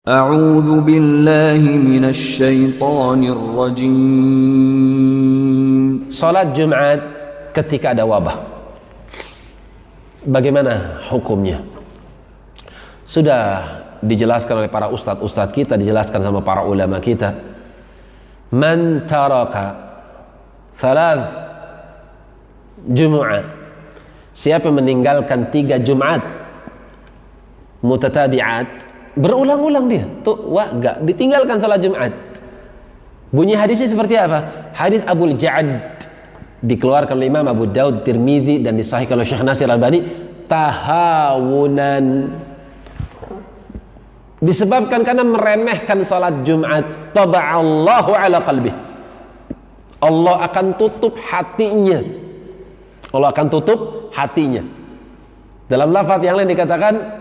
أعوذ بالله من الشيطان الرجيم. Salat Jumat ketika ada wabah, bagaimana hukumnya? Sudah dijelaskan oleh para ustadz kita, dijelaskan sama para ulama kita. Man taraka thalath Jum'ah, siapa yang meninggalkan 3 Jumat mutatabi'at, berulang-ulang dia tuh, gak ditinggalkan salat Jumat. Bunyi hadisnya seperti apa? Hadis Abu Ja'ad, dikeluarkan oleh Imam Abu Daud, Tirmidzi, dan disahihkan oleh Syekh Nasir Al-Albani. Tahawunan, disebabkan karena meremehkan salat Jumat. Taba'allahu ala qalbih, Allah akan tutup hatinya. Allah akan tutup hatinya. Dalam lafaz yang lain dikatakan,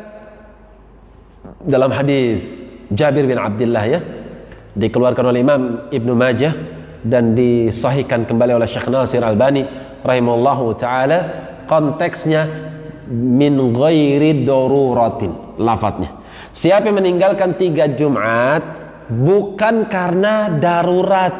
dalam hadis Jabir bin Abdullah, ya, dikeluarkan oleh Imam Ibnu Majah dan disahihkan kembali oleh Syekh Nasir Albani rahimahullahu taala, konteksnya min ghairi daruratin, lafadznya. Siapa yang meninggalkan 3 Jumat bukan karena darurat,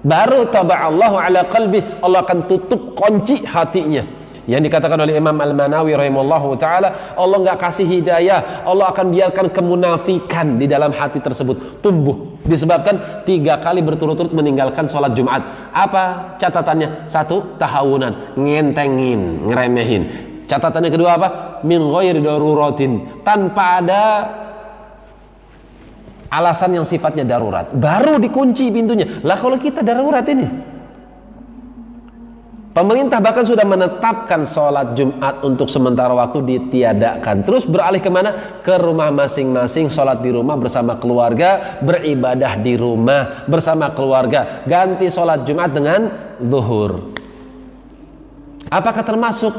baru taba'allahu ala qalbi, Allah akan tutup kunci hatinya. Yang dikatakan oleh Imam Al-Manawi rahimahullahu ta'ala, Allah nggak kasih hidayah, Allah akan biarkan kemunafikan di dalam hati tersebut tumbuh, disebabkan 3 kali berturut-turut meninggalkan sholat Jumat. Apa catatannya? 1, tahawunan, ngentengin, ngeremehin. Catatannya kedua apa? Min ghairi daruratin, tanpa ada alasan yang sifatnya darurat, baru dikunci pintunya. Lah kalau kita darurat ini, pemerintah bahkan sudah menetapkan sholat Jumat untuk sementara waktu ditiadakan. Terus beralih kemana? Ke rumah masing-masing, sholat di rumah bersama keluarga, beribadah di rumah bersama keluarga. Ganti sholat Jumat dengan zuhur. Apakah termasuk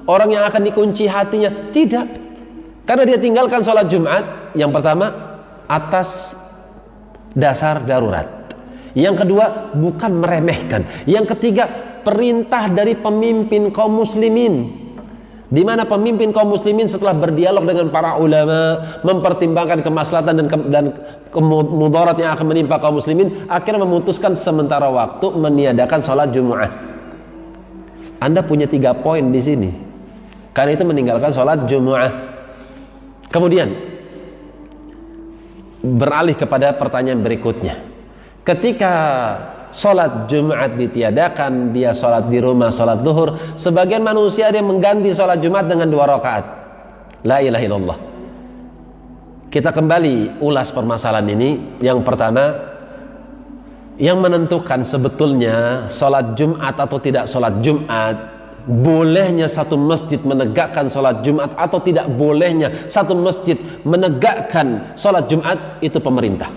orang yang akan dikunci hatinya? Tidak. Karena dia tinggalkan sholat Jumat, yang pertama atas dasar darurat, yang kedua bukan meremehkan, yang ketiga perintah dari pemimpin kaum muslimin, di mana pemimpin kaum muslimin setelah berdialog dengan para ulama, mempertimbangkan kemaslahatan dan mudarat yang akan menimpa kaum muslimin, akhirnya memutuskan sementara waktu meniadakan sholat Jumat. Anda punya 3 poin di sini, karena itu meninggalkan sholat Jumat. Kemudian beralih kepada pertanyaan berikutnya. Ketika sholat Jumat ditiadakan, dia sholat di rumah, sholat zuhur. Sebagian manusia dia mengganti sholat Jumat dengan 2 rakaat. La ilaha illallah. Kita kembali ulas permasalahan ini. Yang pertama, yang menentukan sebetulnya sholat Jumat atau tidak sholat Jumat, bolehnya satu masjid menegakkan sholat Jumat atau tidak bolehnya satu masjid menegakkan sholat Jumat, itu pemerintah.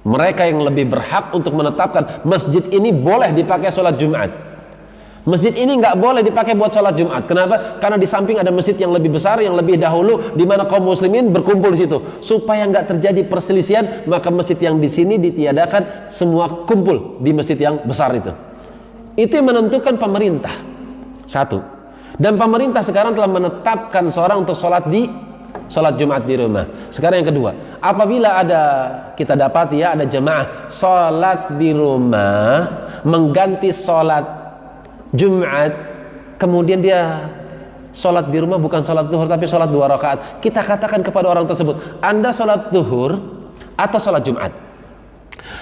Mereka yang lebih berhak untuk menetapkan masjid ini boleh dipakai sholat Jumat, masjid ini nggak boleh dipakai buat sholat Jumat. Kenapa? Karena di samping ada masjid yang lebih besar, yang lebih dahulu, di mana kaum muslimin berkumpul di situ. Supaya nggak terjadi perselisihan, maka masjid yang di sini ditiadakan, semua kumpul di masjid yang besar itu. Itu yang menentukan pemerintah. 1. Dan pemerintah sekarang telah menetapkan seorang untuk sholat Jumat di rumah. Sekarang yang kedua, apabila ada, kita dapati ya, ada jemaah sholat di rumah mengganti sholat Jumat, kemudian dia sholat di rumah bukan sholat zuhur tapi sholat 2 rakaat, kita katakan kepada orang tersebut, Anda sholat zuhur atau sholat Jumat?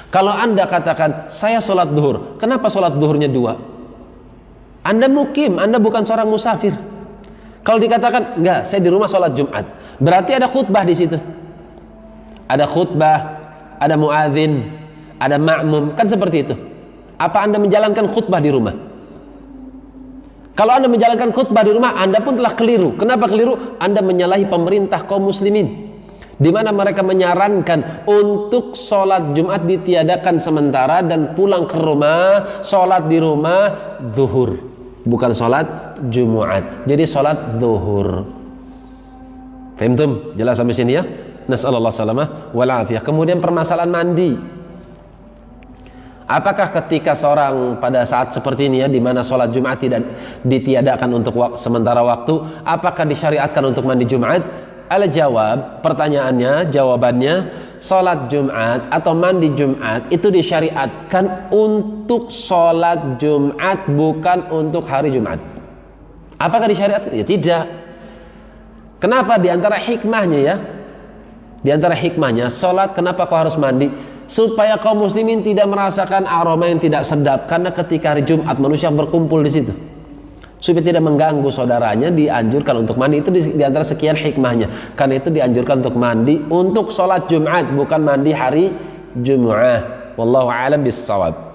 Kalau Anda katakan saya sholat zuhur, kenapa sholat zuhurnya 2? Anda mukim, Anda bukan seorang musafir. Kalau dikatakan enggak, saya di rumah sholat Jumat, berarti ada khutbah di situ. Ada khutbah, ada muadzin, ada makmum, kan seperti itu. Apa Anda menjalankan khutbah di rumah? Kalau Anda menjalankan khutbah di rumah, Anda pun telah keliru. Kenapa keliru? Anda menyalahi pemerintah kaum muslimin, di mana mereka menyarankan untuk sholat Jumat ditiadakan sementara dan pulang ke rumah, sholat di rumah zuhur, bukan sholat Jumat. Jadi sholat zuhur. Fahimtum? Jelas sampai sini ya? Nas'alullah salamah wal afiyah. Kemudian permasalahan mandi. Apakah ketika seorang pada saat seperti ini ya, di mana sholat Jumat tidak ditiadakan untuk sementara waktu, apakah disyariatkan untuk mandi Jumat? Al-jawab, pertanyaannya, jawabannya, sholat Jumat atau mandi Jumat itu disyariatkan untuk sholat Jumat, bukan untuk hari Jumat. Apakah disyariatkan? Ya tidak. Kenapa? Di antara hikmahnya ya, di antara hikmahnya, sholat kenapa kau harus mandi? Supaya kaum muslimin tidak merasakan aroma yang tidak sedap, karena ketika hari Jumat manusia berkumpul di situ. Supaya tidak mengganggu saudaranya, dianjurkan untuk mandi. Itu di antara sekian hikmahnya. Karena itu dianjurkan untuk mandi untuk sholat Jumat, bukan mandi hari Jum'ah. Wallahu a'lam bis-shawab.